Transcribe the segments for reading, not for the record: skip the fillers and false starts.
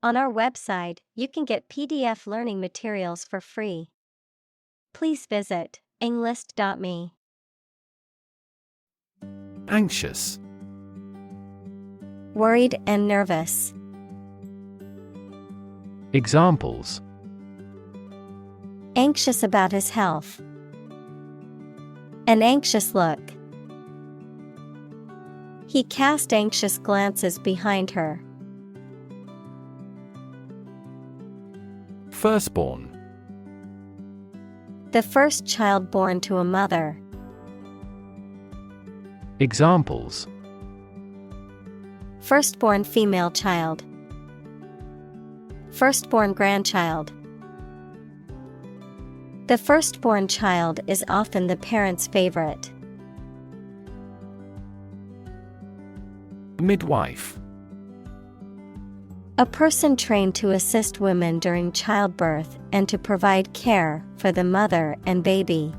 On our website, you can get PDF learning materials for free. Please visit englist.me. Anxious. Worried and nervous. Examples: Anxious about his health. An anxious look. He cast anxious glances behind her. Firstborn. The first child born to a mother. Examples: Firstborn female child. Firstborn grandchild. The firstborn child is often the parent's favorite. Midwife. A person trained to assist women during childbirth and to provide care for the mother and baby.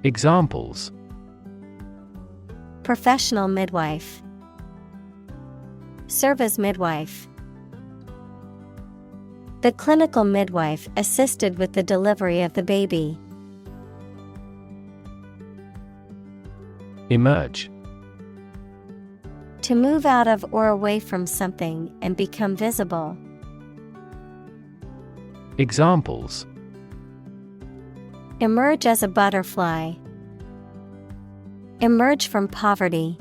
Examples: Professional midwife. Serve as midwife. The clinical midwife assisted with the delivery of the baby. Emerge. To move out of or away from something and become visible. Examples: Emerge as a butterfly. Emerge from poverty.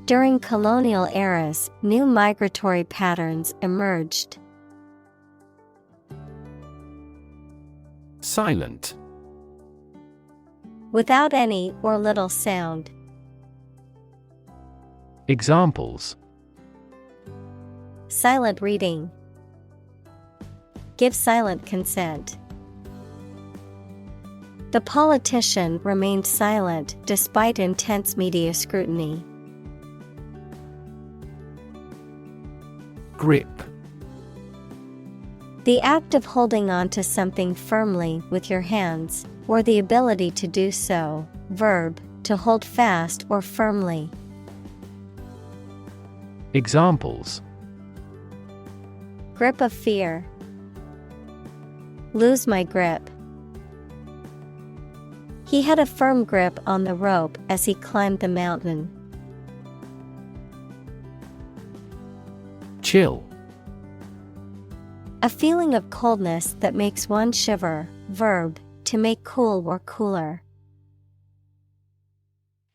During colonial eras, new migratory patterns emerged. Silent. Without any or little sound. Examples: Silent reading. Give silent consent. The politician remained silent despite intense media scrutiny. Grip. The act of holding on to something firmly with your hands, or the ability to do so. Verb, to hold fast or firmly. Examples: Grip of fear. Lose my grip. He had a firm grip on the rope as he climbed the mountain. Chill. A feeling of coldness that makes one shiver. Verb, to make cool or cooler.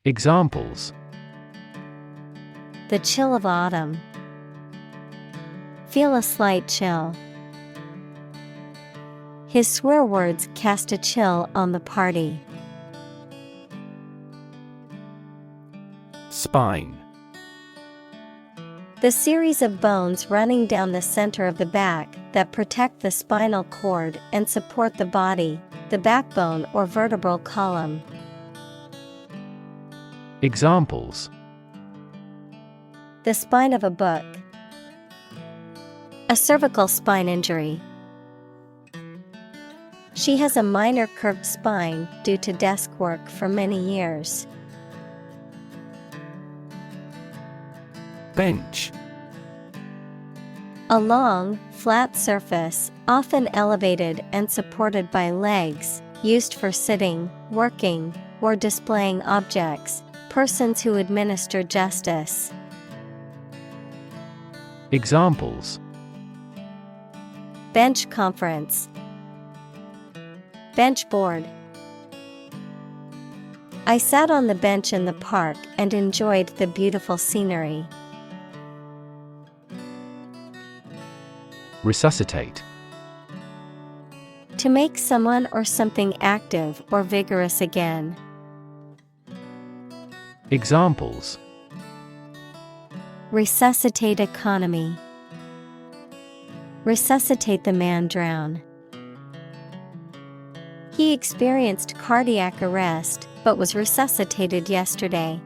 Examples: The chill of autumn. Feel a slight chill. His swear words cast a chill on the party. Spine. The series of bones running down the center of the back that protect the spinal cord and support the body, the backbone or vertebral column. Examples: The spine of a book. A cervical spine injury. She has a minor curved spine due to desk work for many years. Bench. A long, flat surface, often elevated and supported by legs, used for sitting, working, or displaying objects. Persons who administer justice. Examples: Bench conference. Bench board. I sat on the bench in the park and enjoyed the beautiful scenery. Resuscitate. To make someone or something active or vigorous again. Examples: Resuscitate economy. Resuscitate the man drown. He experienced cardiac arrest but was resuscitated yesterday.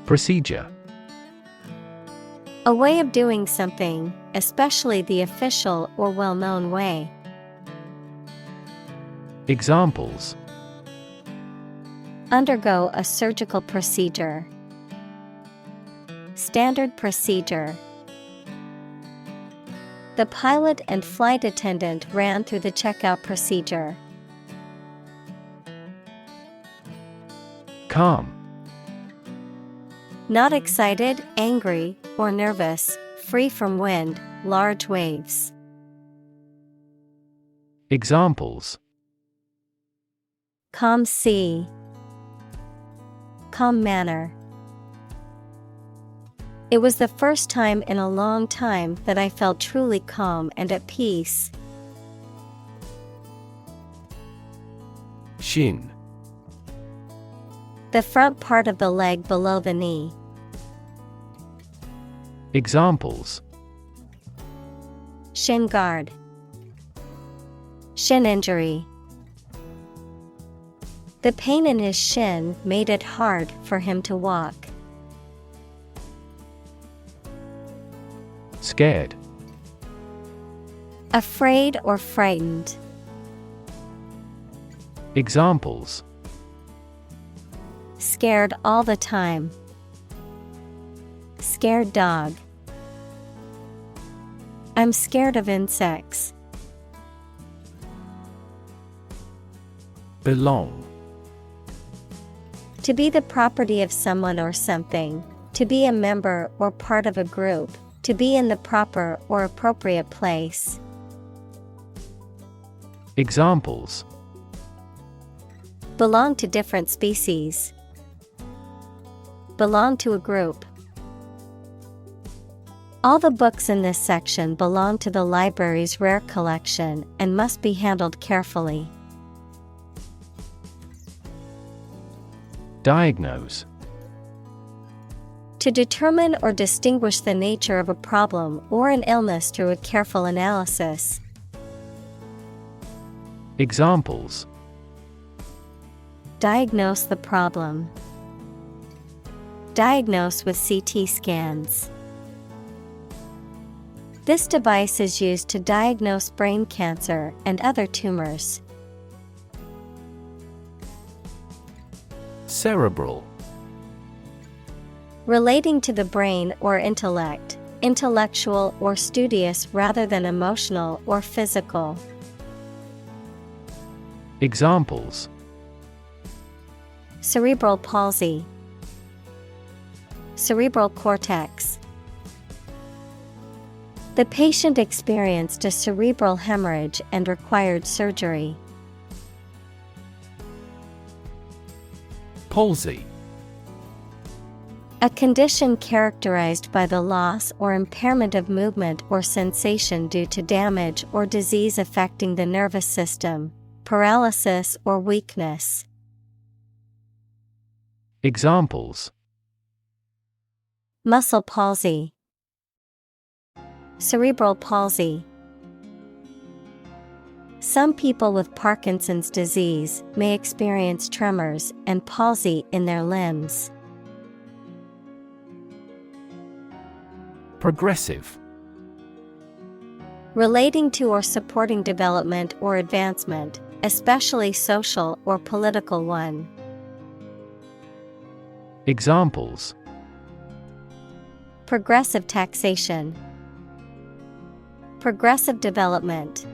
Procedure. A way of doing something, especially the official or well-known way. Examples: Undergo a surgical procedure. Standard procedure. The pilot and flight attendant ran through the checkout procedure. Calm. Not excited, angry, or nervous, free from wind, large waves. Examples: Calm sea. Calm manner. It was the first time in a long time that I felt truly calm and at peace. Shin. The front part of the leg below the knee. Examples: Shin guard. Shin injury. The pain in his shin made it hard for him to walk. Scared. Afraid or frightened. Examples: Scared all the time. Scared dog. I'm scared of insects. Belong. To be the property of someone or something, to be a member or part of a group, to be in the proper or appropriate place. Examples: Belong to different species. Belong to a group. All the books in this section belong to the library's rare collection and must be handled carefully. Diagnose. To determine or distinguish the nature of a problem or an illness through a careful analysis. Examples: Diagnose the problem. Diagnose with CT scans. This device is used to diagnose brain cancer and other tumors. Cerebral. Relating to the brain or intellect, intellectual or studious rather than emotional or physical. Examples: Cerebral palsy. Cerebral cortex. The patient experienced a cerebral hemorrhage and required surgery. Palsy. A condition characterized by the loss or impairment of movement or sensation due to damage or disease affecting the nervous system, paralysis or weakness. Examples: Muscle palsy. Cerebral palsy. Some people with Parkinson's disease may experience tremors and palsy in their limbs. Progressive. Relating to or supporting development or advancement, especially social or political one. Examples: Progressive taxation. Progressive development.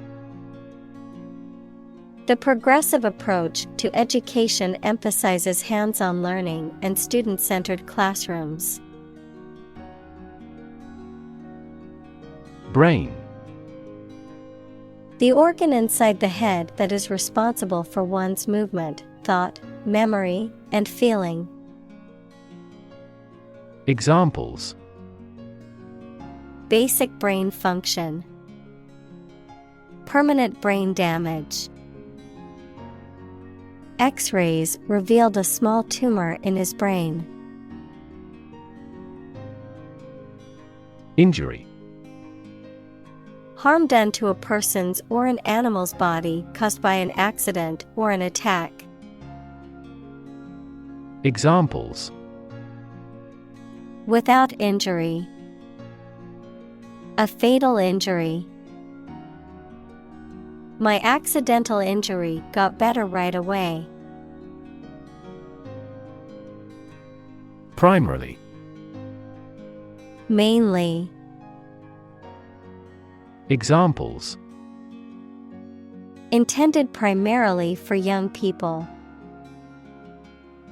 The progressive approach to education emphasizes hands-on learning and student-centered classrooms. Brain. The organ inside the head that is responsible for one's movement, thought, memory, and feeling. Examples: Basic brain function. Permanent brain damage. X-rays revealed a small tumor in his brain. Injury. Harm done to a person's or an animal's body caused by an accident or an attack. Examples: Without injury. A fatal injury. My accidental injury got better right away. Primarily. Mainly. Examples: Intended primarily for young people.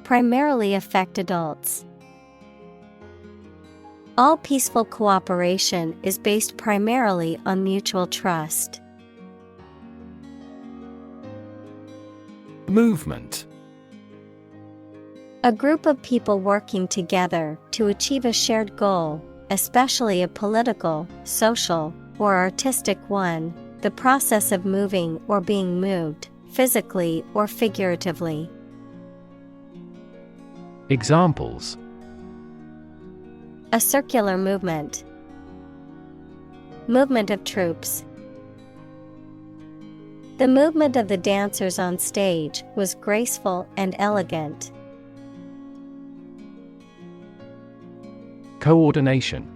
Primarily affect adults. All peaceful cooperation is based primarily on mutual trust. Movement. A group of people working together to achieve a shared goal, especially a political, social, or artistic one, the process of moving or being moved, physically or figuratively. Examples: A circular movement. Movement of troops. The movement of the dancers on stage was graceful and elegant. Coordination.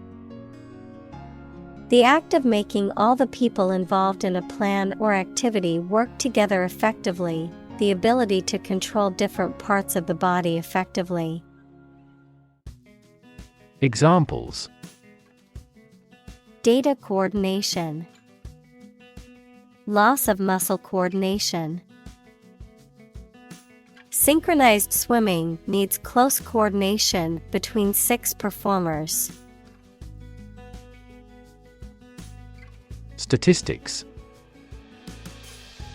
The act of making all the people involved in a plan or activity work together effectively, the ability to control different parts of the body effectively. Examples: Data coordination. Loss of muscle coordination. Synchronized swimming needs close coordination between 6 performers. Statistics.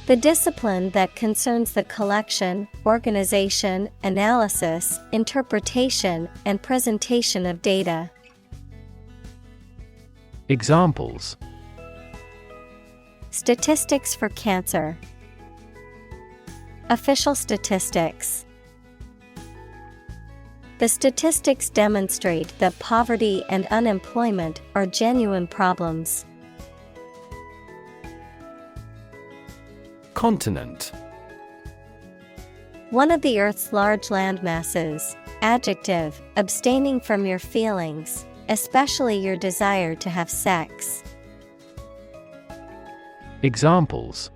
The discipline that concerns the collection, organization, analysis, interpretation, and presentation of data. Examples: Statistics for cancer. Official statistics. The statistics demonstrate that poverty and unemployment are genuine problems. Continent. One of the Earth's large landmasses. Adjective, abstaining from your feelings, especially your desire to have sex. Examples: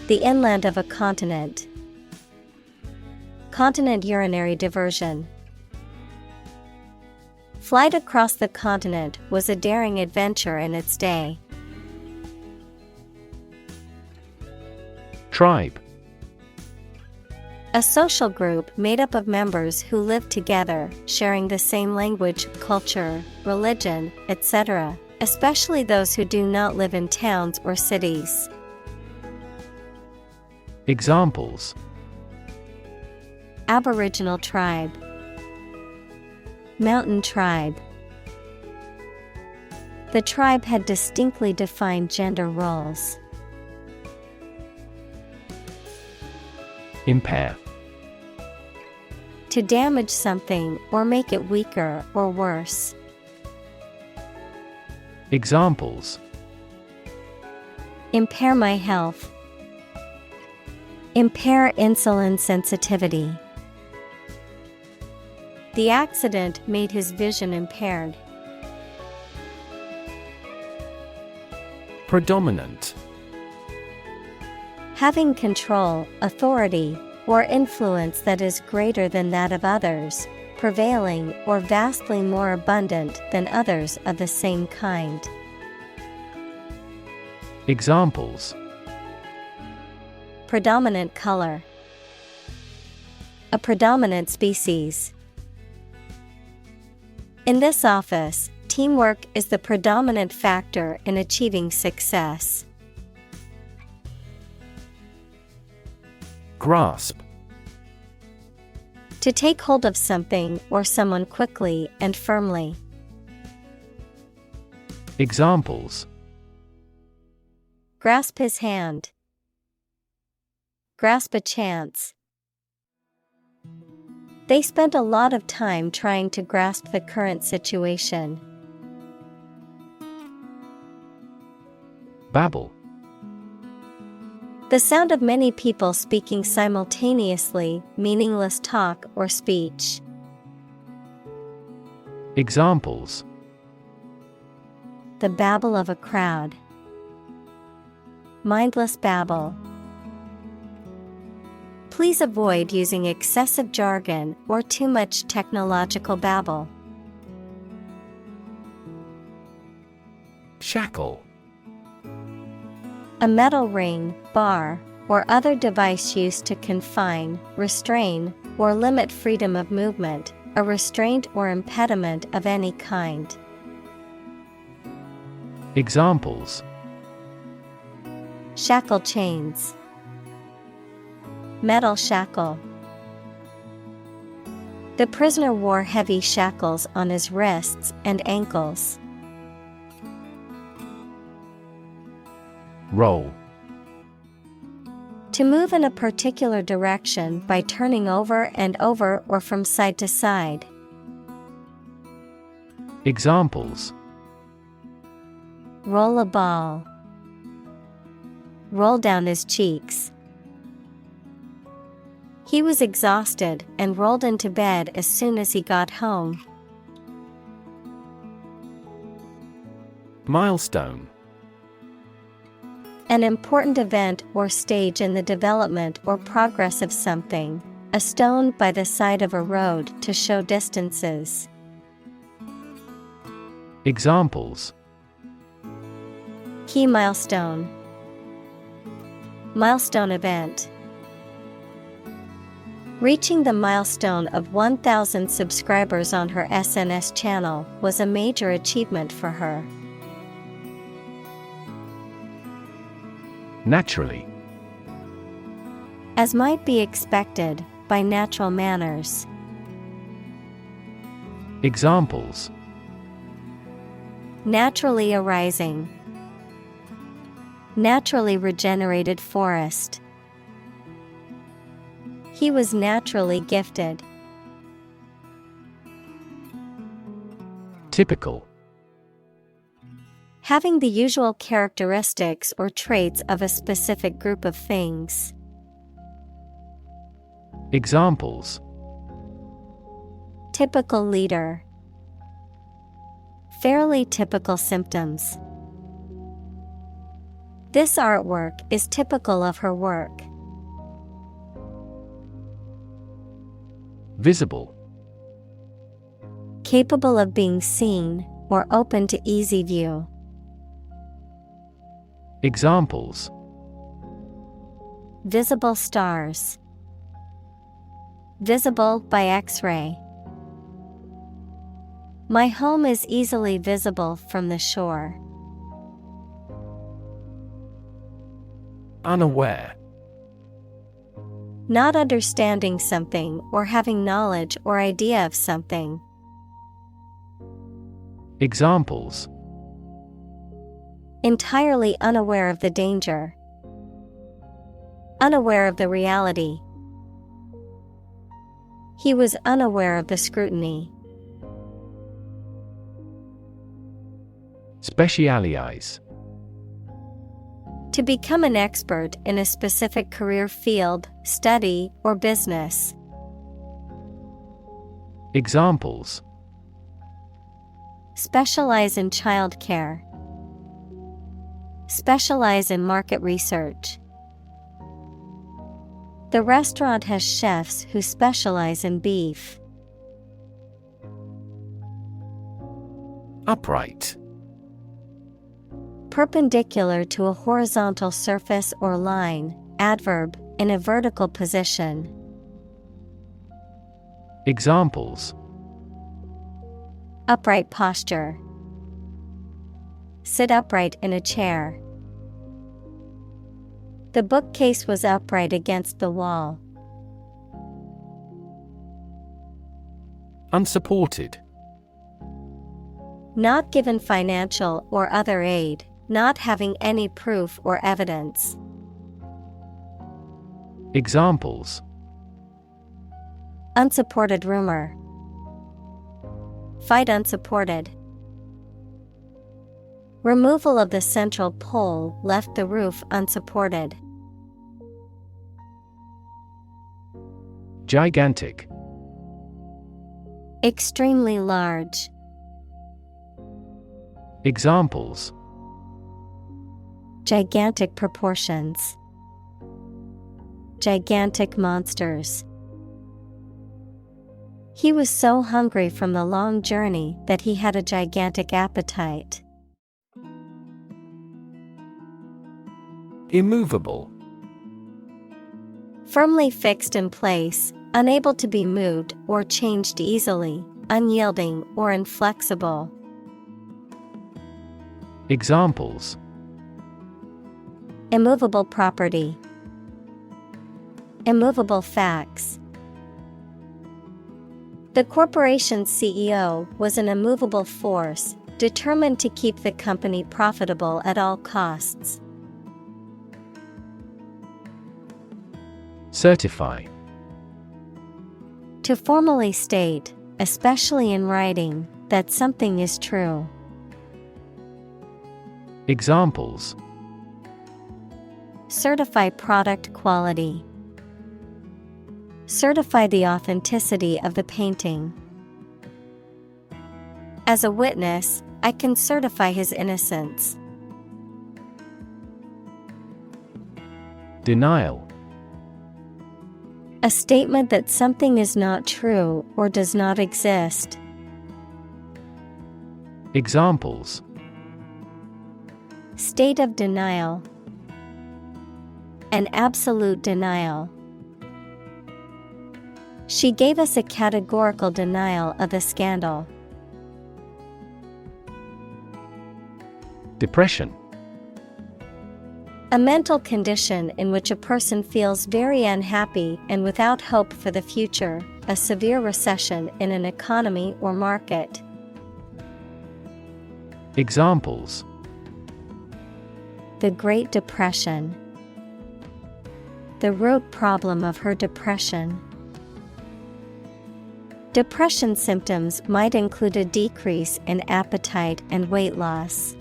The inland of a continent. Continent urinary diversion. Flight across the continent was a daring adventure in its day. Tribe. A social group made up of members who live together, sharing the same language, culture, religion, etc., especially those who do not live in towns or cities. Examples: Aboriginal tribe. Mountain tribe. The tribe had distinctly defined gender roles. Impair. To damage something or make it weaker or worse. Examples: Impair my health. Impair insulin sensitivity. The accident made his vision impaired. Predominant. Having control, authority, or influence that is greater than that of others, prevailing or vastly more abundant than others of the same kind. Examples: Predominant color. A predominant species. In this office, teamwork is the predominant factor in achieving success. Grasp. To take hold of something or someone quickly and firmly. Examples: Grasp his hand. Grasp a chance. They spent a lot of time trying to grasp the current situation. Babble. The sound of many people speaking simultaneously, meaningless talk or speech. Examples: The babble of a crowd. Mindless babble. Please avoid using excessive jargon or too much technological babble. Shackle. A metal ring, bar, or other device used to confine, restrain, or limit freedom of movement, a restraint or impediment of any kind. Examples: Shackle chains. Metal shackle. The prisoner wore heavy shackles on his wrists and ankles. Roll. To move in a particular direction by turning over and over or from side to side. Examples: Roll a ball. Roll down his cheeks. He was exhausted and rolled into bed as soon as he got home. Milestone. An important event or stage in the development or progress of something. A stone by the side of a road to show distances. Examples: Key milestone. Milestone event. Reaching the milestone of 1,000 subscribers on her SNS channel was a major achievement for her. Naturally. As might be expected, by natural manners. Examples: Naturally arising. Naturally regenerated forest. He was naturally gifted. Typical. Having the usual characteristics or traits of a specific group of things. Examples: Typical leader. Fairly typical symptoms. This artwork is typical of her work. Visible. Capable of being seen or open to easy view. Examples: Visible stars. Visible by X-ray. My home is easily visible from the shore. Unaware. Not understanding something or having knowledge or idea of something. Examples: Entirely unaware of the danger. Unaware of the reality. He was unaware of the scrutiny. Specialize. To become an expert in a specific career field, study, or business. Examples: Specialize in childcare. Specialize in market research. The restaurant has chefs who specialize in beef. Upright. Perpendicular to a horizontal surface or line, adverb, in a vertical position. Examples: Upright posture. Sit upright in a chair. The bookcase was upright against the wall. Unsupported. Not given financial or other aid, not having any proof or evidence. Examples: Unsupported rumor. Fight unsupported. Removal of the central pole left the roof unsupported. Gigantic. Extremely large. Examples: Gigantic proportions. gigantic monsters. He was so hungry from the long journey that he had a gigantic appetite. Immovable. Firmly fixed in place, unable to be moved or changed easily, unyielding or inflexible. Examples: Immovable property. Immovable facts. The corporation's CEO was an immovable force, determined to keep the company profitable at all costs. Certify. To formally state, especially in writing, that something is true. Examples: Certify product quality. Certify the authenticity of the painting. As a witness, I can certify his innocence. Denial. A statement that something is not true or does not exist. Examples: State of denial. An absolute denial. She gave us a categorical denial of the scandal. Depression. A mental condition in which a person feels very unhappy and without hope for the future, a severe recession in an economy or market. Examples: The Great Depression. The root problem of her depression. Depression symptoms might include a decrease in appetite and weight loss.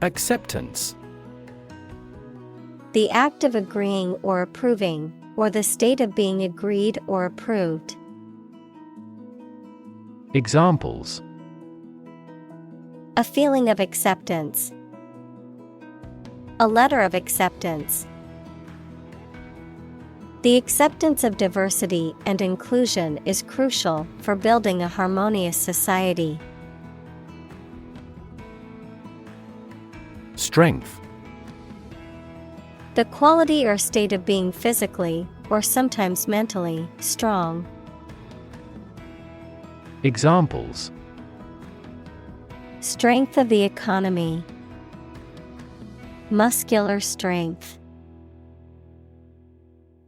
Acceptance. The act of agreeing or approving, or the state of being agreed or approved. Examples: A feeling of acceptance. A letter of acceptance. The acceptance of diversity and inclusion is crucial for building a harmonious society. Strength. The quality or state of being physically, or sometimes mentally, strong. Examples: Strength of the economy. Muscular strength.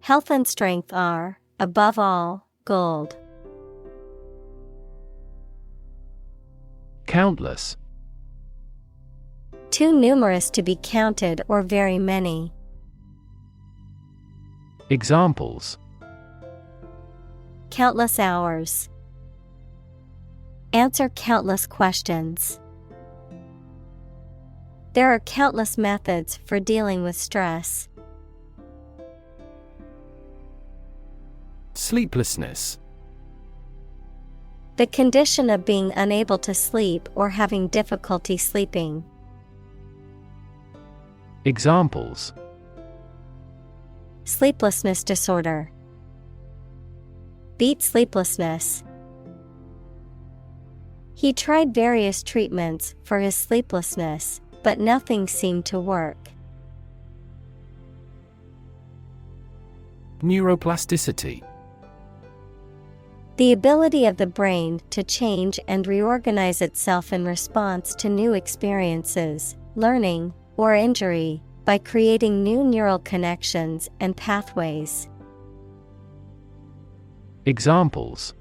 Health and strength are, above all, gold. Countless. Too numerous to be counted or very many. Examples: Countless hours. Answer countless questions. There are countless methods for dealing with stress. Sleeplessness. The condition of being unable to sleep or having difficulty sleeping. Examples: Sleeplessness disorder. Beat sleeplessness. He tried various treatments for his sleeplessness, but nothing seemed to work. Neuroplasticity. The ability of the brain to change and reorganize itself in response to new experiences, learning, or injury, by creating new neural connections and pathways. Examples: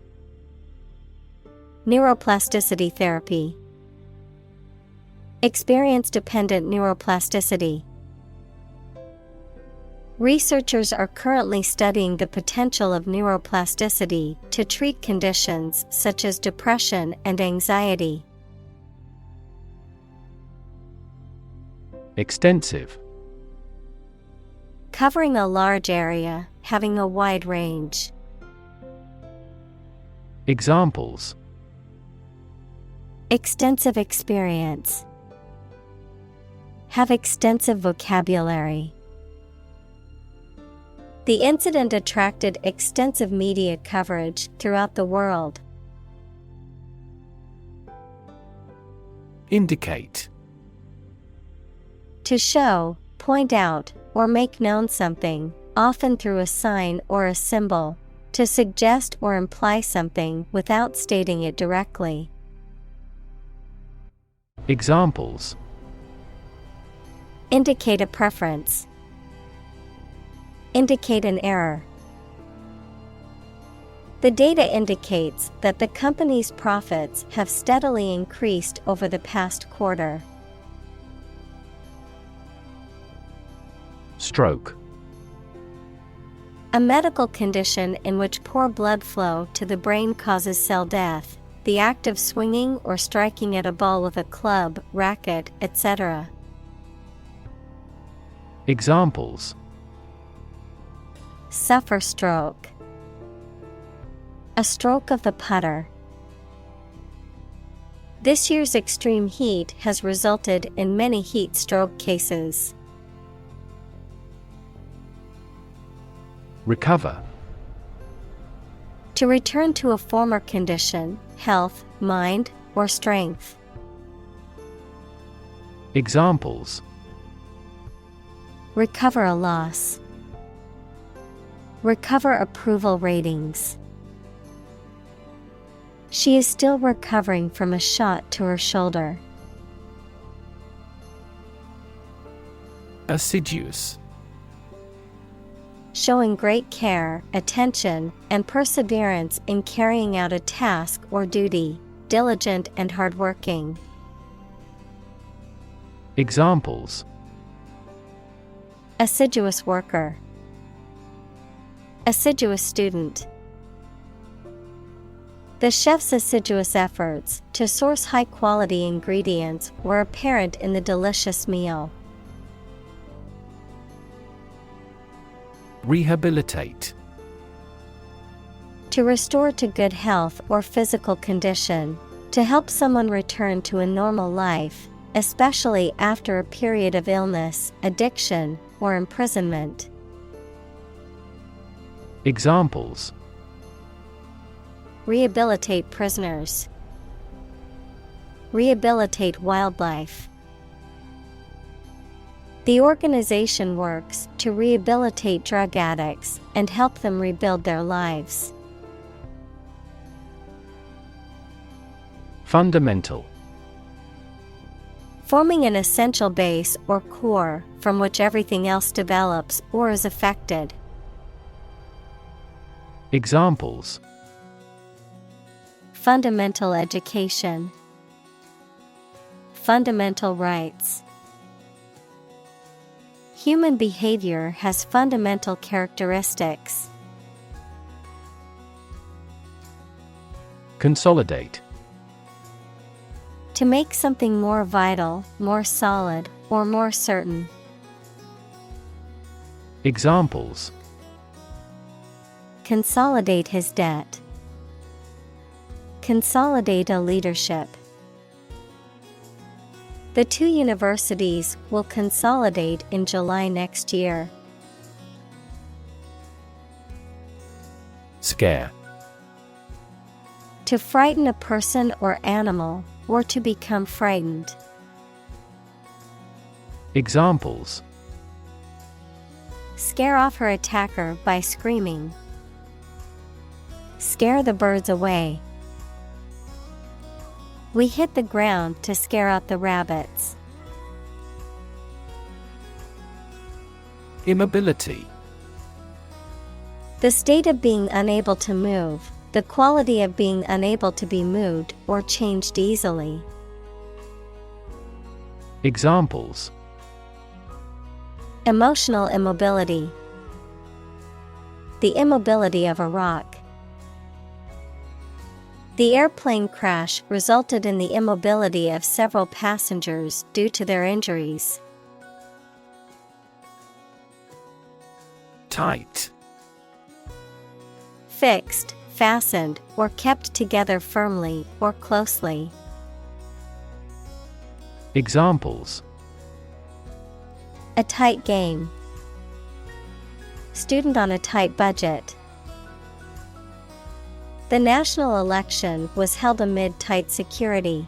Neuroplasticity therapy. Experience-dependent neuroplasticity. Researchers are currently studying the potential of neuroplasticity to treat conditions such as depression and anxiety. Extensive. Covering a large area, having a wide range. Examples: Extensive experience. Have extensive vocabulary. The incident attracted extensive media coverage throughout the world. Indicate. To show, point out, or make known something, often through a sign or a symbol. To suggest or imply something without stating it directly. Examples. Indicate a preference. Indicate an error. The data indicates that the company's profits have steadily increased over the past quarter. Stroke. A medical condition in which poor blood flow to the brain causes cell death, the act of swinging or striking at a ball with a club, racket, etc. Examples. Suffer stroke. A stroke of the putter. This year's extreme heat has resulted in many heat stroke cases. Recover. To return to a former condition, health, mind, or strength. Examples. Recover a loss. Recover approval ratings. She is still recovering from a shot to her shoulder. Assiduous. Showing great care, attention, and perseverance in carrying out a task or duty, diligent and hardworking. Examples. Assiduous worker. Assiduous student. The chef's assiduous efforts to source high-quality ingredients were apparent in the delicious meal. Rehabilitate. To restore to good health or physical condition, to help someone return to a normal life, especially after a period of illness, addiction, or imprisonment. Examples. Rehabilitate prisoners. Rehabilitate wildlife. The organization works to rehabilitate drug addicts and help them rebuild their lives. Fundamental. Forming an essential base or core from which everything else develops or is affected. Examples. Fundamental education. Fundamental rights. Human behavior has fundamental characteristics. Consolidate. To make something more vital, more solid, or more certain. Examples. Consolidate his debt. Consolidate a leadership. The two universities will consolidate in July next year. Scare. To frighten a person or animal, or to become frightened. Examples. Scare off her attacker by screaming. Scare the birds away. We hit the ground to scare out the rabbits. Immobility. The state of being unable to move, the quality of being unable to be moved or changed easily. Examples. Emotional immobility. The immobility of a rock. The airplane crash resulted in the immobility of several passengers due to their injuries. Tight. Fixed, fastened, or kept together firmly or closely. Examples. A tight game. Student on a tight budget. The national election was held amid tight security.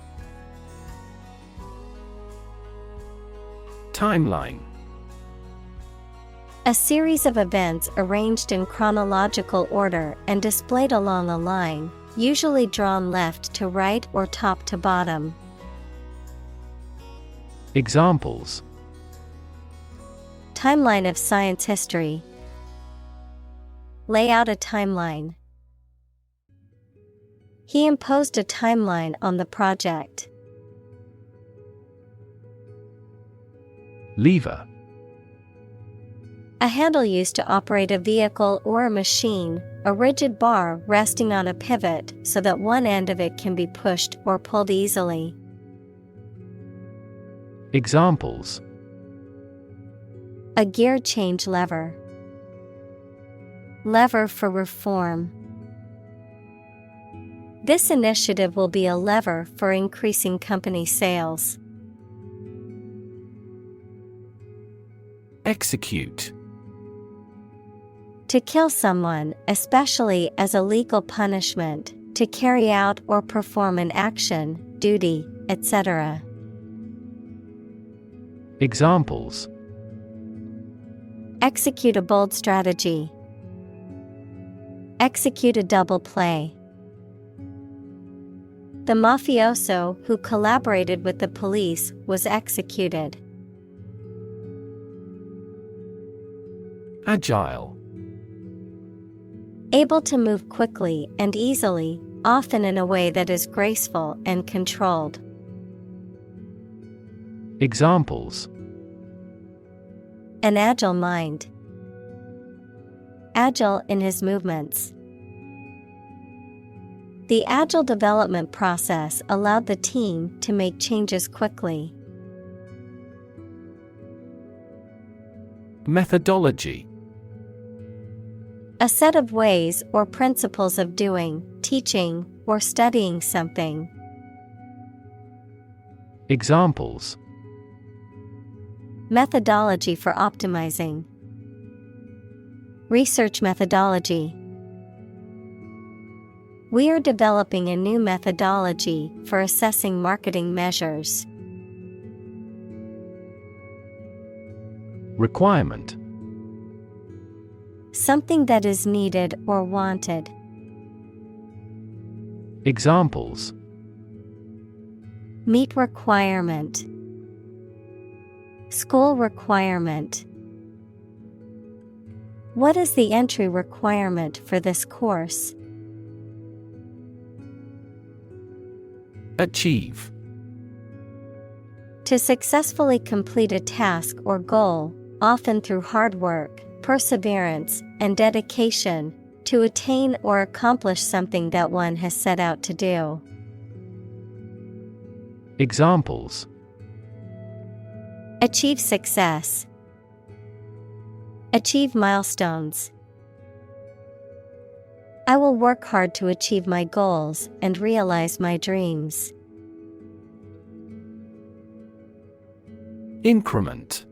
Timeline. A series of events arranged in chronological order and displayed along a line, usually drawn left to right or top to bottom. Examples. Timeline of science history. Lay out a timeline. He imposed a timeline on the project. Lever. A handle used to operate a vehicle or a machine, a rigid bar resting on a pivot so that one end of it can be pushed or pulled easily. Examples. A gear change lever. Lever for reform. This initiative will be a lever for increasing company sales. Execute. To kill someone, especially as a legal punishment, to carry out or perform an action, duty, etc. Examples. Execute a bold strategy. Execute a double play. The mafioso who collaborated with the police was executed. Agile. Able to move quickly and easily, often in a way that is graceful and controlled. Examples. An agile mind. Agile in his movements. The agile development process allowed the team to make changes quickly. Methodology. A set of ways or principles of doing, teaching, or studying something. Examples. Methodology for optimizing. Research methodology. We are developing a new methodology for assessing marketing measures. Requirement. Something that is needed or wanted. Examples. Meet requirement. School requirement. What is the entry requirement for this course? Achieve. To successfully complete a task or goal, often through hard work, perseverance, and dedication, to attain or accomplish something that one has set out to do. Examples. Achieve success. Achieve milestones. I will work hard to achieve my goals and realize my dreams. Increment.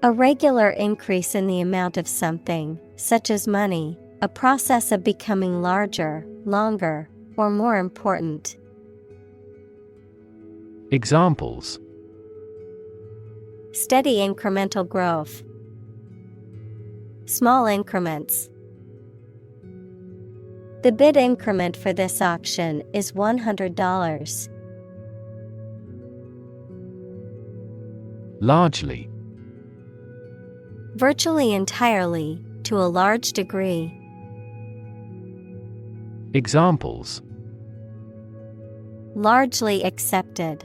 A regular increase in the amount of something, such as money, a process of becoming larger, longer, or more important. Examples. Steady incremental growth. Small increments. The bid increment for this auction is $100. Largely. Virtually entirely, to a large degree. Examples. Largely accepted.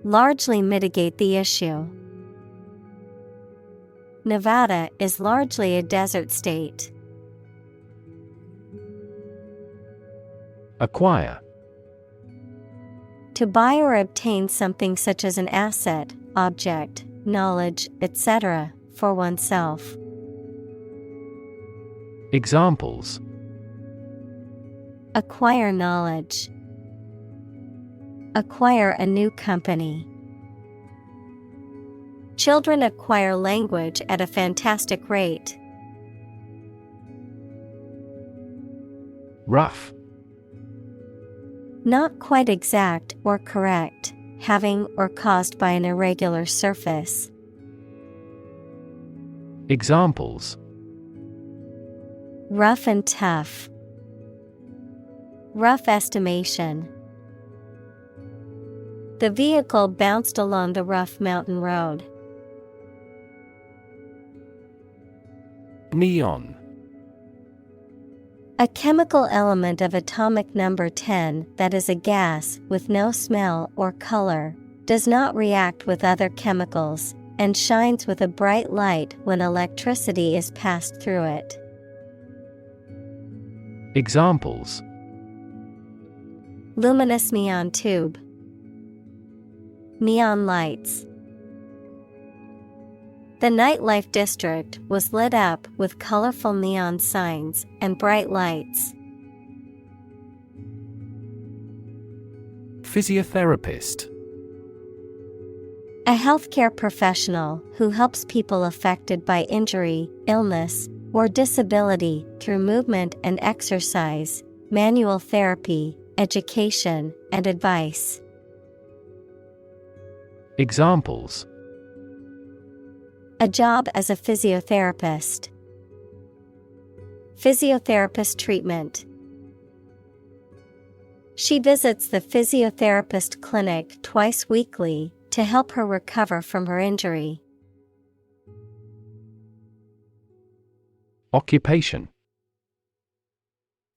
Largely mitigate the issue. Nevada is largely a desert state. Acquire. To buy or obtain something such as an asset, object, knowledge, etc., for oneself. Examples. Acquire knowledge. Acquire a new company. Children acquire language at a fantastic rate. Rough. Not quite exact or correct, having or caused by an irregular surface. Examples: Rough and tough. Rough estimation. The vehicle bounced along the rough mountain road. Neon. A chemical element of atomic number 10 that is a gas with no smell or color, does not react with other chemicals, and shines with a bright light when electricity is passed through it. Examples: Luminous neon tube. Neon lights. The nightlife district was lit up with colorful neon signs and bright lights. Physiotherapist. A healthcare professional who helps people affected by injury, illness, or disability through movement and exercise, manual therapy, education, and advice. Examples: A job as a physiotherapist. Physiotherapist treatment. She visits the physiotherapist clinic twice weekly to help her recover from her injury. Occupation.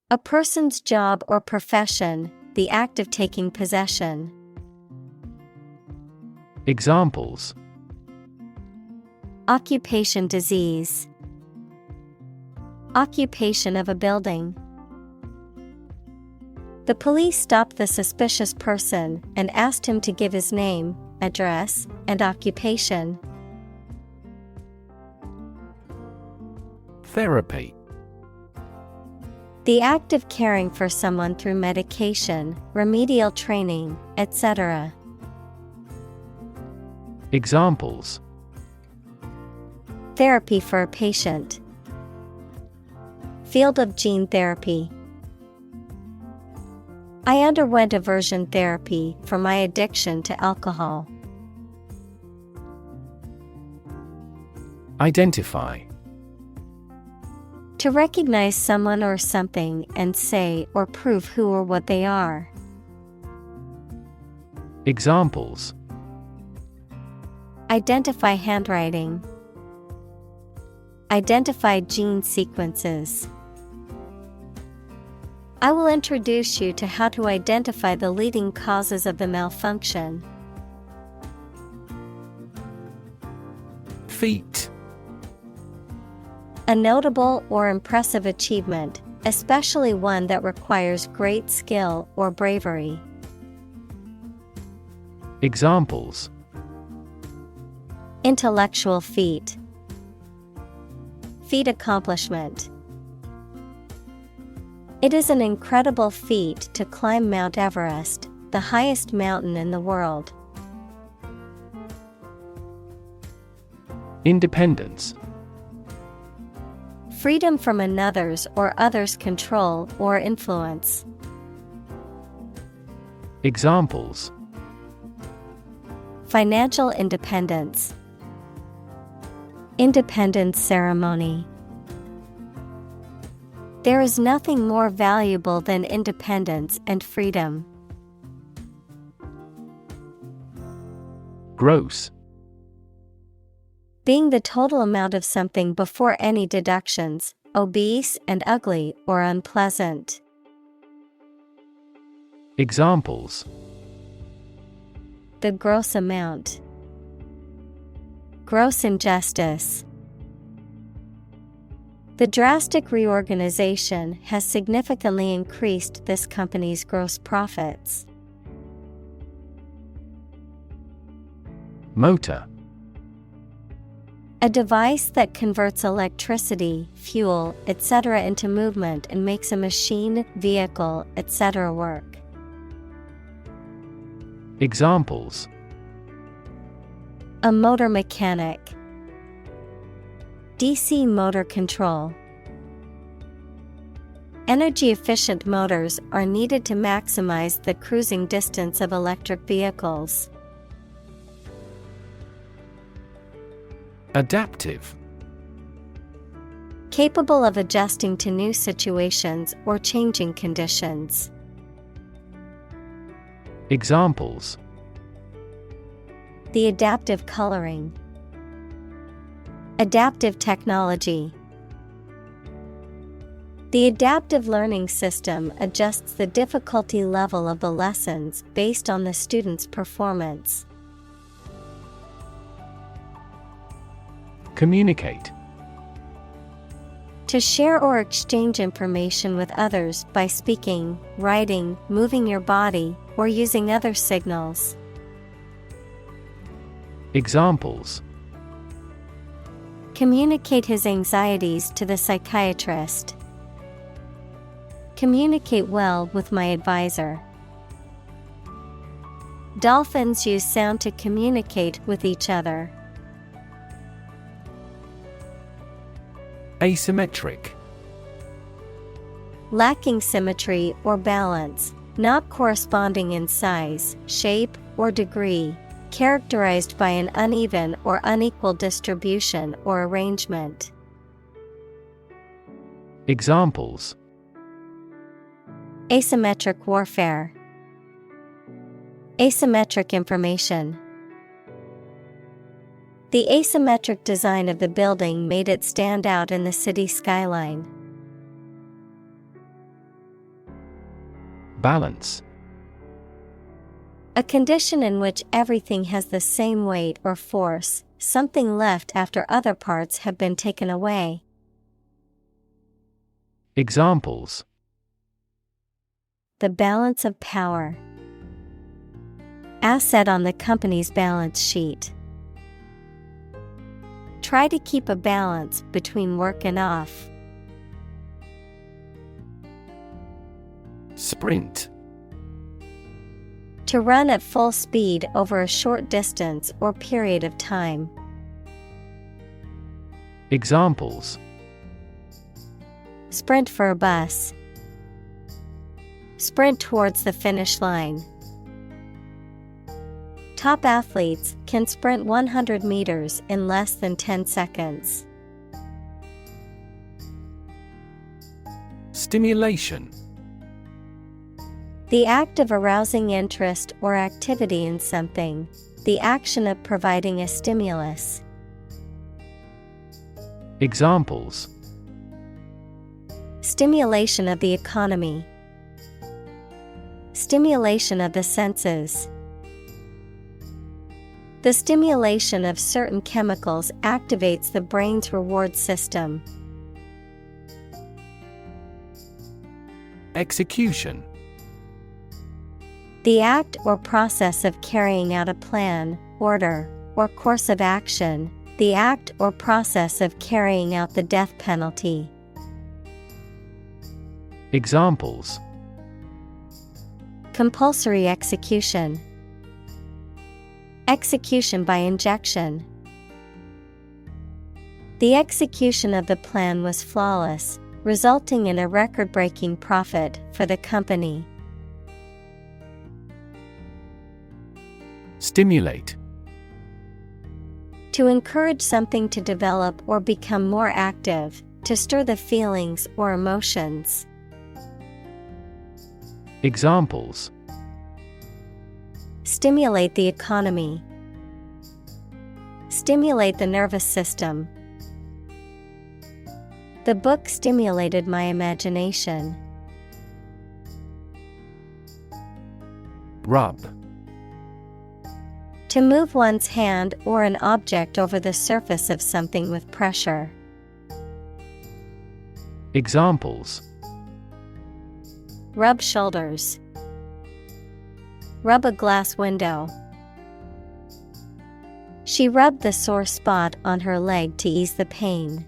A person's job or profession, the act of taking possession. Examples: Occupation disease. Occupation of a building. The police stopped the suspicious person and asked him to give his name, address, and occupation. Therapy. The act of caring for someone through medication, remedial training, etc. Examples: Therapy for a patient. Field of gene therapy. I underwent aversion therapy for my addiction to alcohol. Identify. To recognize someone or something and say or prove who or what they are. Examples: Identify handwriting. Identify gene sequences. I will introduce you to how to identify the leading causes of the malfunction. Feat. A notable or impressive achievement, especially one that requires great skill or bravery. Examples: Intellectual feat. Feat accomplishment. It is an incredible feat to climb Mount Everest, the highest mountain in the world. Independence. Freedom from another's or others' control or influence. Examples: Financial independence. Independence ceremony. There is nothing more valuable than independence and freedom. Gross. Being the total amount of something before any deductions, obese and ugly or unpleasant. Examples: The gross amount. Gross injustice. The drastic reorganization has significantly increased this company's gross profits. Motor. A device that converts electricity, fuel, etc. into movement and makes a machine, vehicle, etc. work. A motor mechanic. DC motor control. Energy-efficient motors are needed to maximize the cruising distance of electric vehicles. Adaptive. Capable of adjusting to new situations or changing conditions. Examples: The adaptive coloring. Adaptive technology. The adaptive learning system adjusts the difficulty level of the lessons based on the student's performance. Communicate. To share or exchange information with others by speaking, writing, moving your body, or using other signals. Examples: Communicate his anxieties to the psychiatrist. Communicate well with my advisor. Dolphins use sound to communicate with each other. Asymmetric. Lacking symmetry or balance, not corresponding in size, shape, or degree, characterized by an uneven or unequal distribution or arrangement. Examples: Asymmetric warfare. Asymmetric information. The asymmetric design of the building made it stand out in the city skyline. Balance. A condition in which everything has the same weight or force, something left after other parts have been taken away. Examples: The balance of power. Asset on the company's balance sheet. Try to keep a balance between work and off. Sprint. To run at full speed over a short distance or period of time. Examples: Sprint for a bus. Sprint towards the finish line. Top athletes can sprint 100 meters in less than 10 seconds. Stimulation. The act of arousing interest or activity in something, the action of providing a stimulus. Examples: Stimulation of the economy. Stimulation of the senses. The stimulation of certain chemicals activates the brain's reward system. Execution. The act or process of carrying out a plan, order, or course of action, the act or process of carrying out the death penalty. Examples: Compulsory execution. Execution by injection. The execution of the plan was flawless, resulting in a record-breaking profit for the company. Stimulate. To encourage something to develop or become more active, to stir the feelings or emotions. Examples: Stimulate the economy. Stimulate the nervous system. The book stimulated my imagination. Rub. To move one's hand or an object over the surface of something with pressure. Examples: Rub shoulders. Rub a glass window. She rubbed the sore spot on her leg to ease the pain.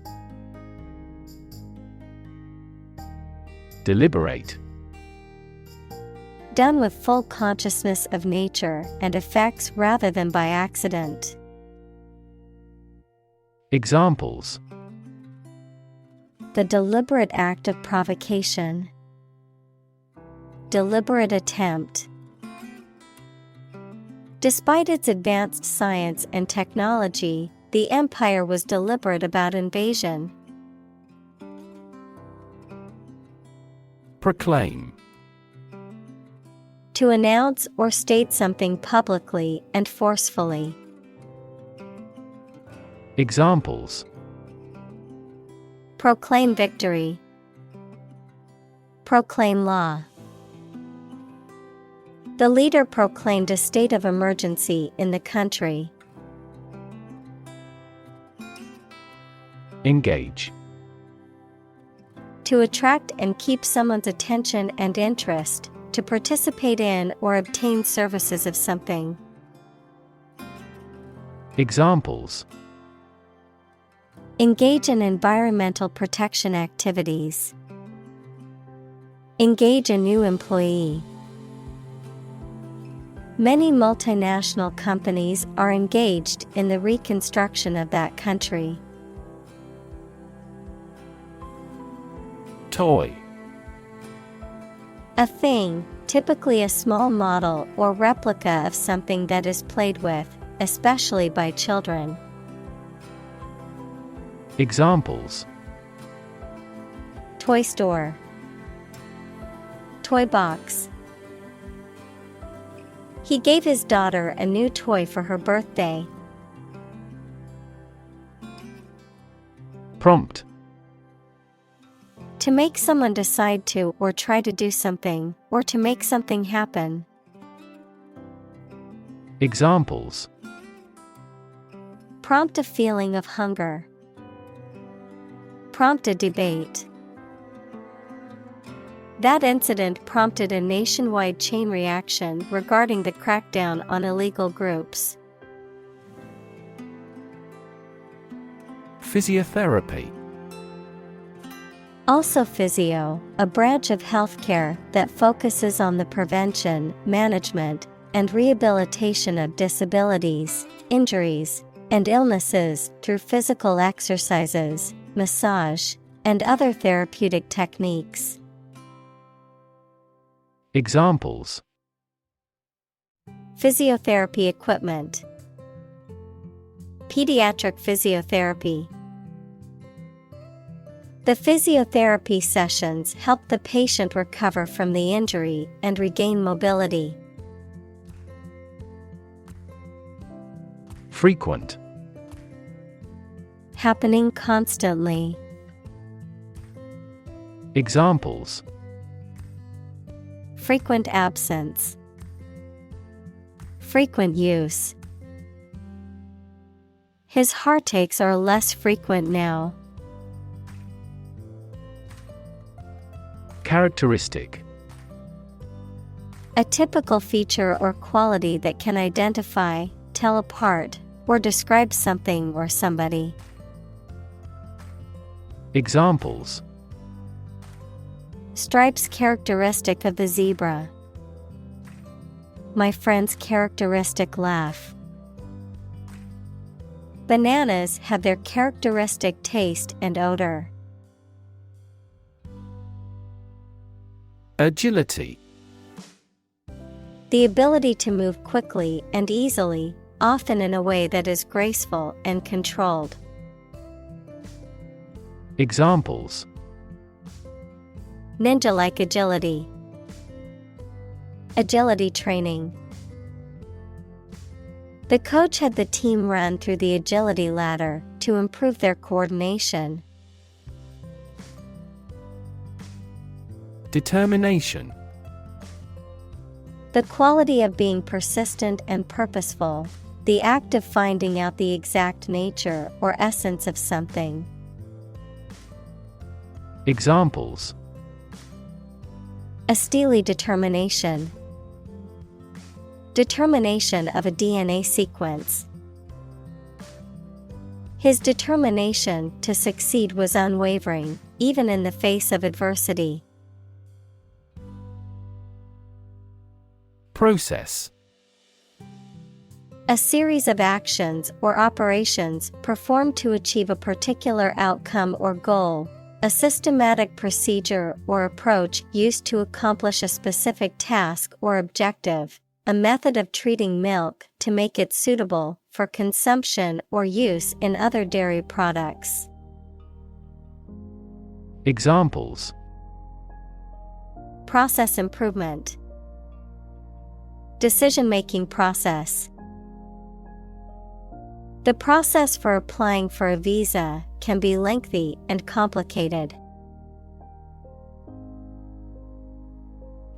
Deliberate. Done with full consciousness of nature and effects rather than by accident. Examples: the deliberate act of provocation, deliberate attempt. Despite its advanced science and technology, the empire was deliberate about invasion. Proclaim. To announce or state something publicly and forcefully. Examples: proclaim victory, proclaim law. The leader proclaimed a state of emergency in the country. Engage. To attract and keep someone's attention and interest, to participate in or obtain services of something. Examples: engage in environmental protection activities. Engage a new employee. Many multinational companies are engaged in the reconstruction of that country. Toy. A thing, typically a small model or replica of something that is played with, especially by children. Examples: toy store, toy box. He gave his daughter a new toy for her birthday. Prompt. To make someone decide to or try to do something, or to make something happen. Examples: prompt a feeling of hunger. Prompt a debate. That incident prompted a nationwide chain reaction regarding the crackdown on illegal groups. Physiotherapy. Also physio, a branch of healthcare that focuses on the prevention, management, and rehabilitation of disabilities, injuries, and illnesses through physical exercises, massage, and other therapeutic techniques. Examples: physiotherapy equipment. Pediatric physiotherapy. The physiotherapy sessions help the patient recover from the injury and regain mobility. Frequent. Happening constantly. Examples: frequent absence. Frequent use. His heartaches are less frequent now. Characteristic. A typical feature or quality that can identify, tell apart, or describe something or somebody. Examples: stripes characteristic of the zebra. My friend's characteristic laugh. Bananas have their characteristic taste and odor. Agility. The ability to move quickly and easily, often in a way that is graceful and controlled. Examples: ninja-like agility. Agility training. The coach had the team run through the agility ladder to improve their coordination. Determination. The quality of being persistent and purposeful, the act of finding out the exact nature or essence of something. Examples: a steely determination. Determination of a DNA sequence. His determination to succeed was unwavering, even in the face of adversity. Process. A series of actions or operations performed to achieve a particular outcome or goal. A systematic procedure or approach used to accomplish a specific task or objective. A method of treating milk to make it suitable for consumption or use in other dairy products. Examples: Process improvement. Decision-making process. The process for applying for a visa can be lengthy and complicated.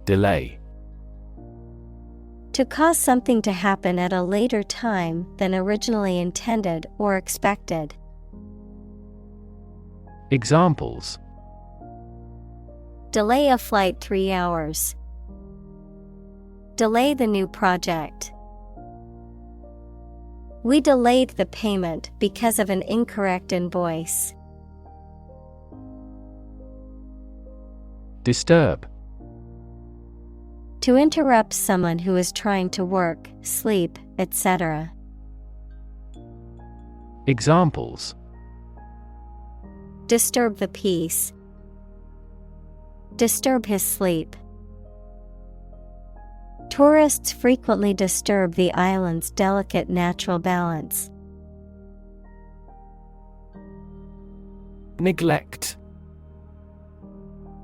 Delay. To cause something to happen at a later time than originally intended or expected. Examples: Delay a flight 3 hours. Delay the new project. We delayed the payment because of an incorrect invoice. Disturb. To interrupt someone who is trying to work, sleep, etc. Examples: Disturb the peace. Disturb his sleep. Tourists frequently disturb the island's delicate natural balance. Neglect.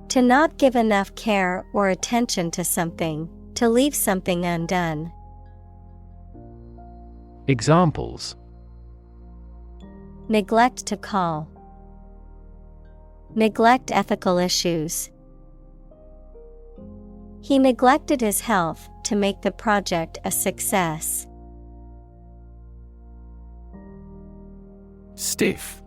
To not give enough care or attention to something, to leave something undone. Examples: Neglect to call. Neglect ethical issues. He neglected his health to make the project a success. Stiff.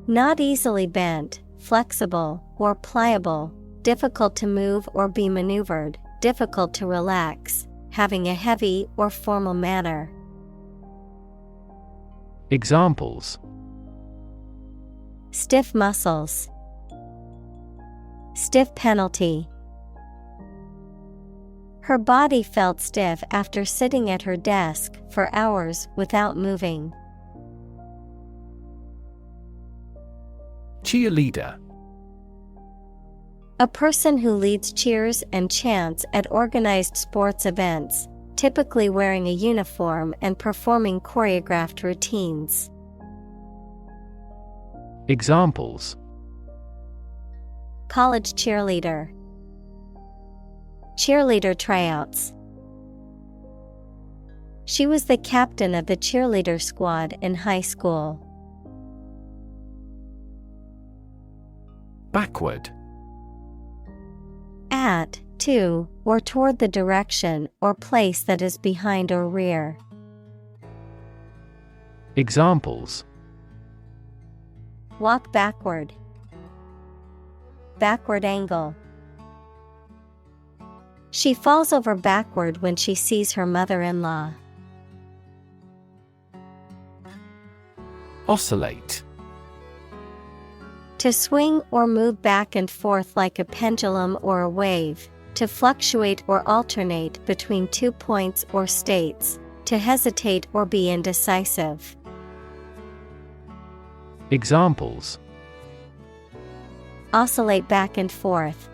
Not easily bent, flexible, or pliable, difficult to move or be maneuvered, difficult to relax, having a heavy or formal manner. Examples: Stiff muscles. Stiff penalty. Her body felt stiff after sitting at her desk for hours without moving. Cheerleader. A person who leads cheers and chants at organized sports events, typically wearing a uniform and performing choreographed routines. Examples: College cheerleader. Cheerleader tryouts. She was the captain of the cheerleader squad in high school. Backward. At, to, or toward the direction or place that is behind or rear. Examples: Walk backward. Backward angle. She falls over backward when she sees her mother-in-law. Oscillate. To swing or move back and forth like a pendulum or a wave, to fluctuate or alternate between 2 points or states, to hesitate or be indecisive. Examples: Oscillate back and forth.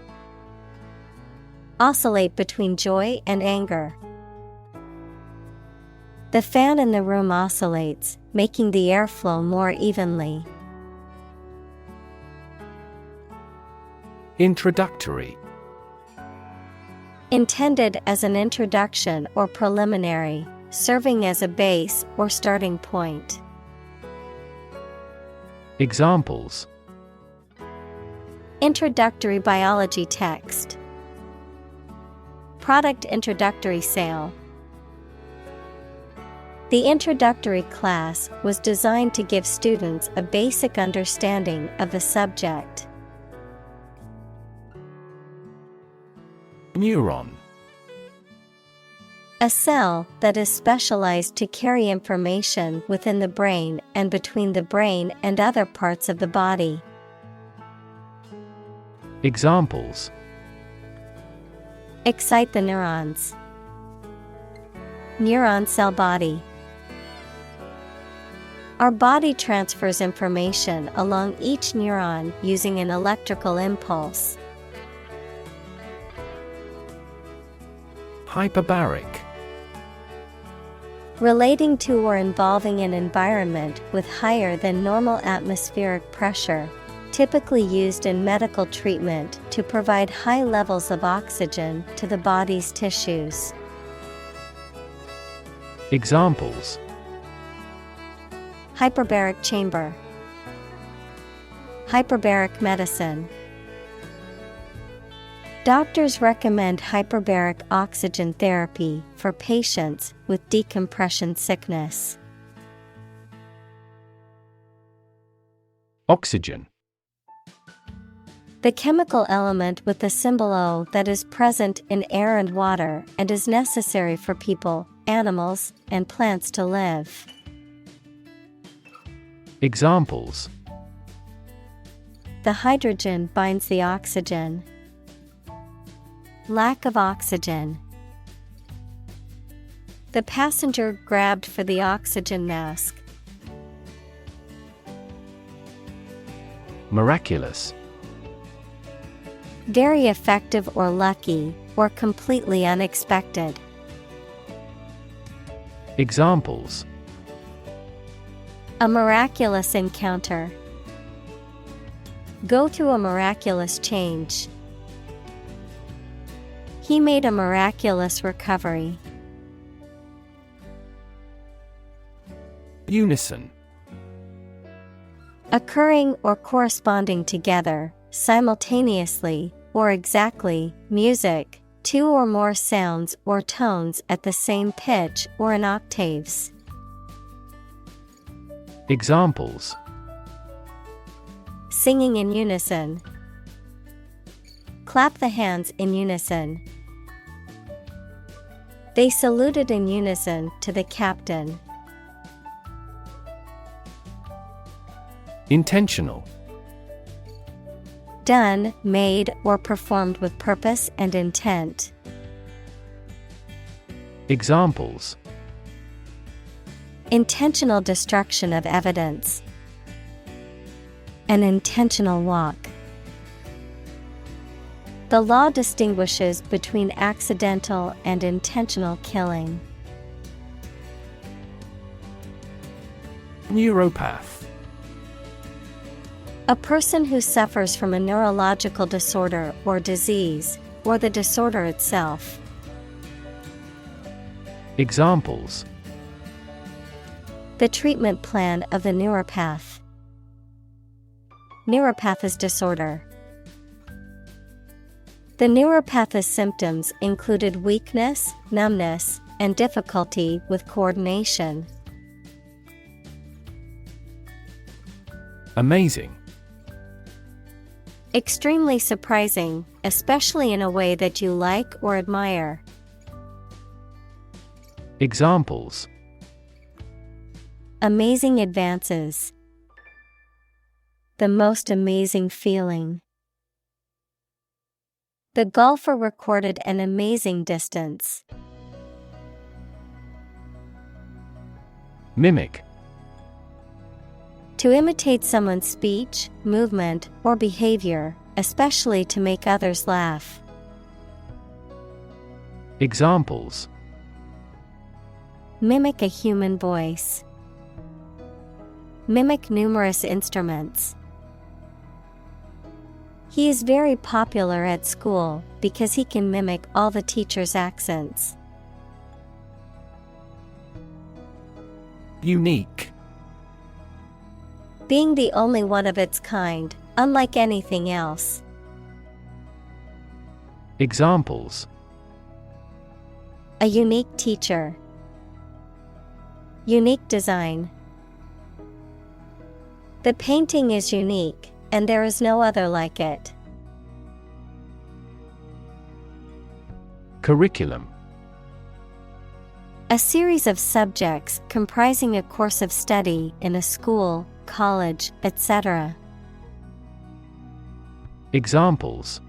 Oscillate between joy and anger. The fan in the room oscillates, making the airflow more evenly. Introductory. Intended as an introduction or preliminary, serving as a base or starting point. Examples: Introductory biology text. Product introductory sale. The introductory class was designed to give students a basic understanding of the subject. Neuron. A cell that is specialized to carry information within the brain and between the brain and other parts of the body. Examples: Excite the neurons. Neuron cell body. Our body transfers information along each neuron using an electrical impulse. Hyperbaric. Relating to or involving an environment with higher than normal atmospheric pressure, typically used in medical treatment to provide high levels of oxygen to the body's tissues. Examples: Hyperbaric chamber. Hyperbaric medicine. Doctors recommend hyperbaric oxygen therapy for patients with decompression sickness. Oxygen. The chemical element with the symbol O that is present in air and water and is necessary for people, animals, and plants to live. Examples: The hydrogen binds the oxygen. Lack of oxygen. The passenger grabbed for the oxygen mask. Miraculous. Very effective or lucky, or completely unexpected. Examples: A miraculous encounter. Go through a miraculous change. He made a miraculous recovery. Unison. Occurring or corresponding together, simultaneously, or exactly, music, two or more sounds or tones at the same pitch or in octaves. Examples: Singing in unison. Clap the hands in unison. They saluted in unison to the captain. Intentional. Done, made, or performed with purpose and intent. Examples: Intentional destruction of evidence. An intentional walk. The law distinguishes between accidental and intentional killing. Neuropath. A person who suffers from a neurological disorder or disease, or the disorder itself. Examples: The treatment plan of the neuropath. Neuropathic disorder. The neuropathic symptoms included weakness, numbness, and difficulty with coordination. Amazing. Extremely surprising, especially in a way that you like or admire. Examples: Amazing advances. The most amazing feeling. The golfer recorded an amazing distance. Mimic. To imitate someone's speech, movement, or behavior, especially to make others laugh. Examples: Mimic a human voice. Mimic numerous instruments. He is very popular at school because he can mimic all the teachers' accents. Unique. Being the only one of its kind, unlike anything else. Examples: A unique teacher. Unique design. The painting is unique, and there is no other like it. Curriculum. A series of subjects comprising a course of study in a school, college, etc. Examples: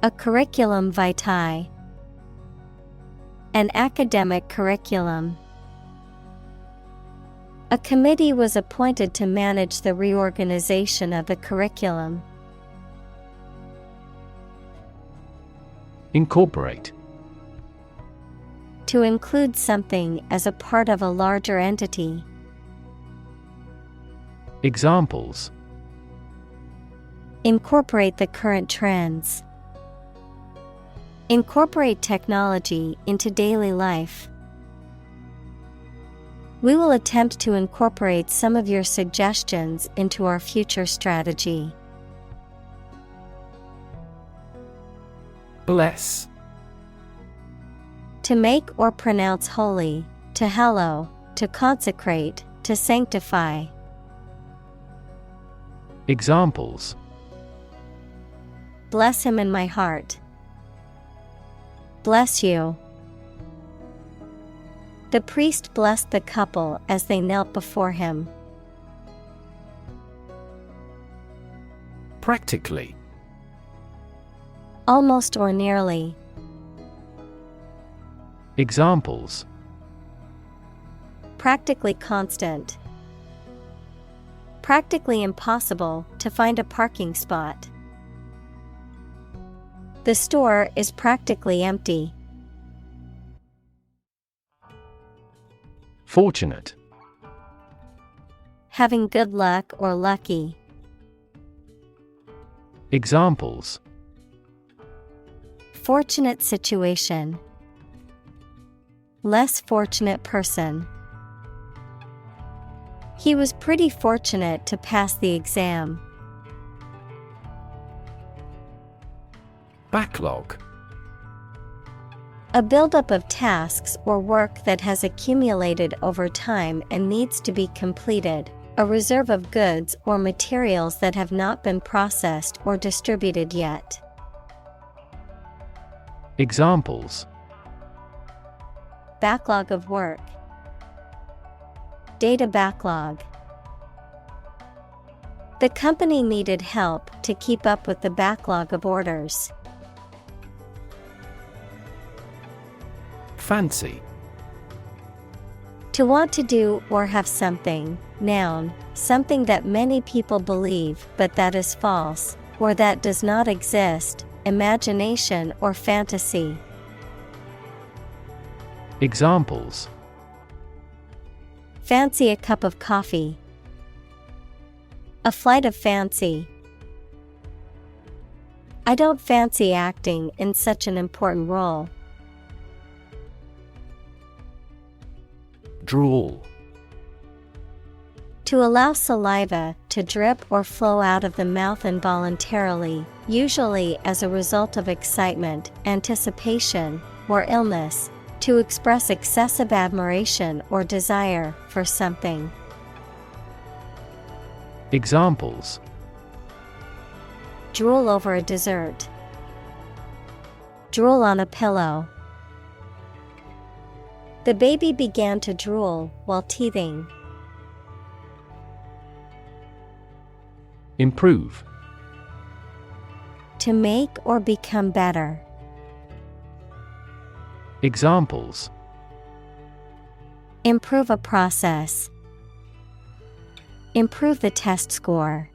A curriculum vitae. An academic curriculum. A committee was appointed to manage the reorganization of the curriculum. Incorporate. To include something as a part of a larger entity. Examples: Incorporate the current trends. Incorporate technology into daily life. We will attempt to incorporate some of your suggestions into our future strategy. Bless. To make or pronounce holy, to hallow, to consecrate, to sanctify. Examples: Bless him in my heart. Bless you. The priest blessed the couple as they knelt before him. Practically. Almost or nearly. Examples: Practically constant. Practically impossible to find a parking spot. The store is practically empty. Fortunate. Having good luck or lucky. Examples: Fortunate situation. Less fortunate person. He was pretty fortunate to pass the exam. Backlog. A buildup of tasks or work that has accumulated over time and needs to be completed. A reserve of goods or materials that have not been processed or distributed yet. Examples: Backlog of work. Data backlog. The company needed help to keep up with the backlog of orders. Fancy. To want to do or have something, noun, something that many people believe but that is false, or that does not exist, imagination or fantasy. Examples: Fancy a cup of coffee. A flight of fancy. I don't fancy acting in such an important role. Drool. To allow saliva to drip or flow out of the mouth involuntarily, usually as a result of excitement, anticipation, or illness, to express excessive admiration or desire for something. Examples: Drool over a dessert. Drool on a pillow. The baby began to drool while teething. Improve. To make or become better. Examples: Improve a process. Improve the test score.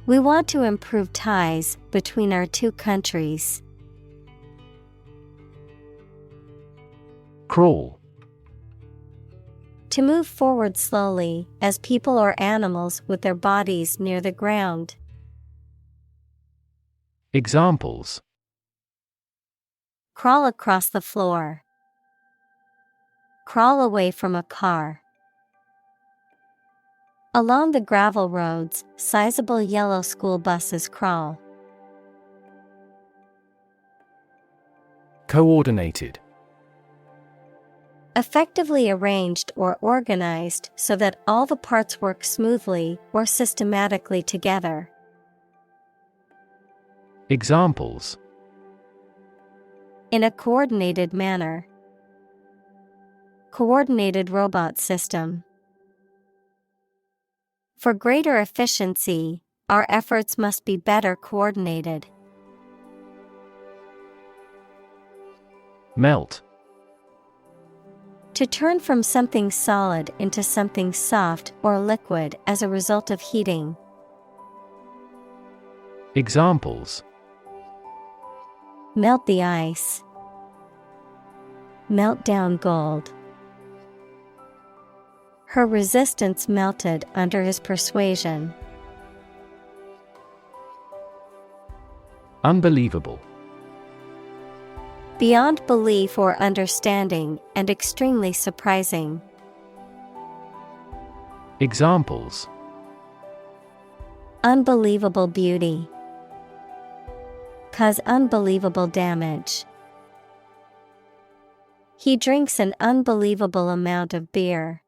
We want to improve ties between our two countries. Crawl. To move forward slowly, as people or animals with their bodies near the ground. Examples: Crawl across the floor. Crawl away from a car. Along the gravel roads, sizable yellow school buses crawl. Coordinated. Effectively arranged or organized so that all the parts work smoothly or systematically together. Examples: In a coordinated manner. Coordinated robot system. For greater efficiency, our efforts must be better coordinated. Melt. To turn from something solid into something soft or liquid as a result of heating. Examples: Melt the ice. Melt down gold. Her resistance melted under his persuasion. Unbelievable. Beyond belief or understanding, and extremely surprising. Examples: Unbelievable beauty. Cause unbelievable damage. He drinks an unbelievable amount of beer.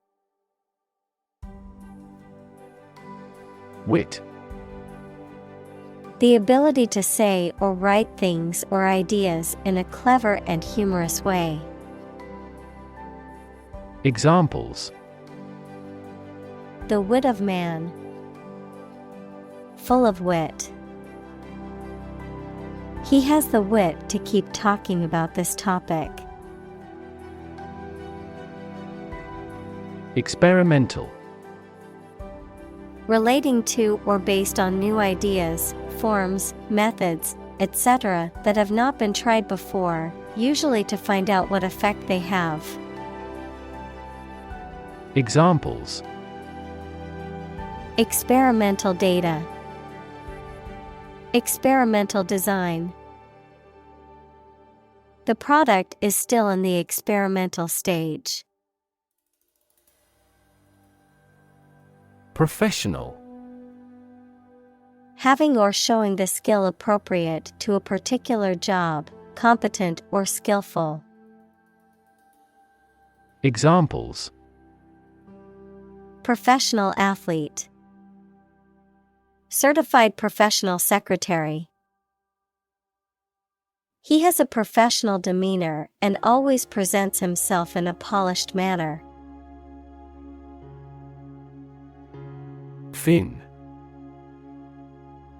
Wit. The ability to say or write things or ideas in a clever and humorous way. Examples: The wit of man. Full of wit. He has the wit to keep talking about this topic. Experimental. Relating to or based on new ideas, forms, methods, etc. that have not been tried before, usually to find out what effect they have. Examples: Experimental data. Experimental design. The product is still in the experimental stage. Professional. Having or showing the skill appropriate to a particular job, competent or skillful. Examples: Professional athlete. Certified professional secretary. He has a professional demeanor and always presents himself in a polished manner. Fin.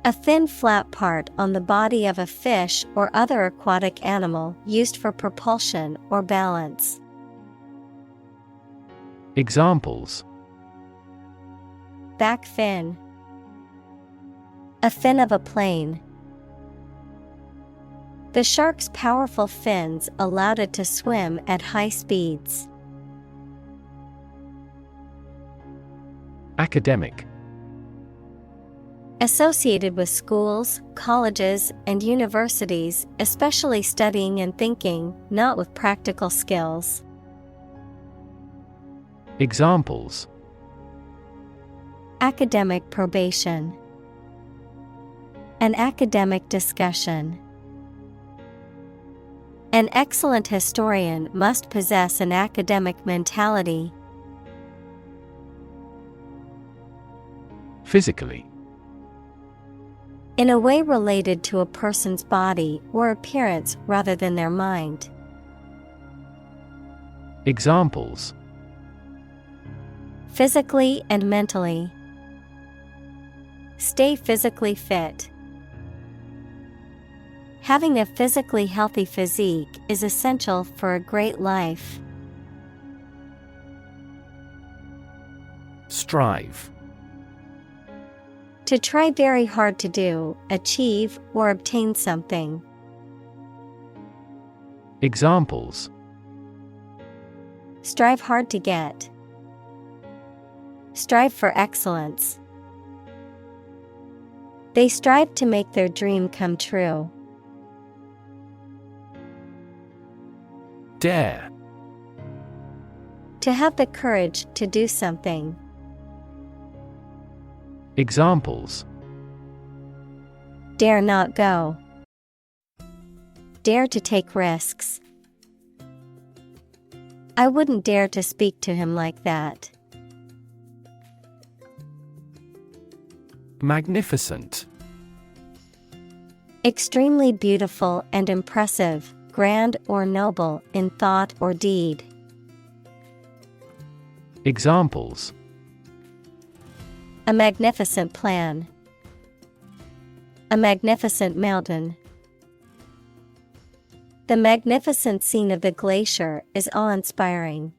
A thin flat part on the body of a fish or other aquatic animal used for propulsion or balance. Examples: Back fin. A fin of a plane. The shark's powerful fins allowed it to swim at high speeds. Academic. Associated with schools, colleges, and universities, especially studying and thinking, not with practical skills. Examples: Academic probation. An academic discussion. An excellent historian must possess an academic mentality. Physically. In a way related to a person's body or appearance rather than their mind. Examples: Physically and mentally. Stay physically fit. Having a physically healthy physique is essential for a great life. Strive. To try very hard to do, achieve, or obtain something. Examples: Strive hard to get. Strive for excellence. They strive to make their dream come true. Dare. To have the courage to do something. Examples: Dare not go. Dare to take risks. I wouldn't dare to speak to him like that. Magnificent. Extremely beautiful and impressive, grand or noble in thought or deed. Examples: A magnificent plan. A magnificent mountain. The magnificent scene of the glacier is awe-inspiring.